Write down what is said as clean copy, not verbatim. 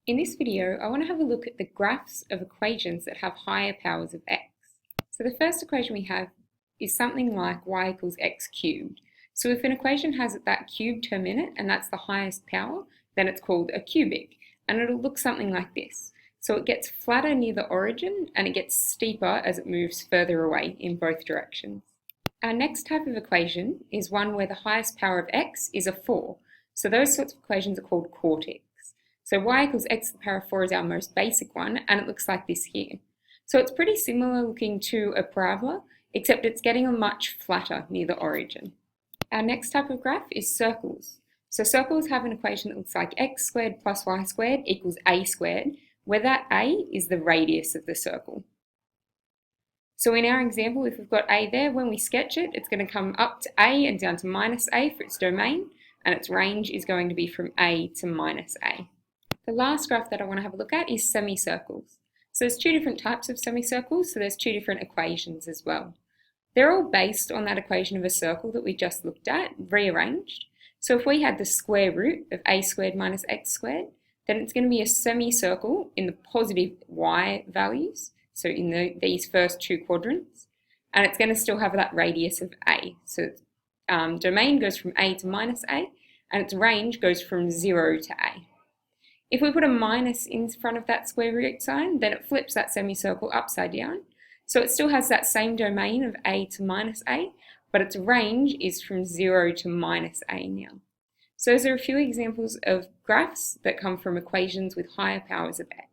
In this video, I want to have a look at the graphs of equations that have higher powers of x. So the first equation we have is something like y equals x cubed. So if an equation has that cubed term in it, and that's the highest power, then it's called a cubic, and it'll look something like this. So it gets flatter near the origin, and it gets steeper as it moves further away in both directions. Our next type of equation is one where the highest power of x is a 4. So those sorts of equations are called Cortex. So y equals x to the power of 4 is our most basic one, and it looks like this here. So it's pretty similar looking to a parabola, except it's getting a much flatter near the origin. Our next type of graph is circles. So circles have an equation that looks like x squared plus y squared equals a squared, where that a is the radius of the circle. So in our example, if we've got a there, when we sketch it, it's going to come up to a and down to minus a for its domain, and its range is going to be from a to minus a. The last graph that I want to have a look at is semicircles. So there's two different types of semicircles, so there's two different equations as well. They're all based on that equation of a circle that we just looked at, rearranged. So if we had the square root of a squared minus x squared, then it's going to be a semicircle in the positive y values, so in these first two quadrants, and it's going to still have that radius of a. So its domain goes from a to minus a, and its range goes from 0 to a. If we put a minus in front of that square root sign, then it flips that semicircle upside down. So it still has that same domain of a to minus a, but its range is from 0 to minus a now. So those are a few examples of graphs that come from equations with higher powers of x.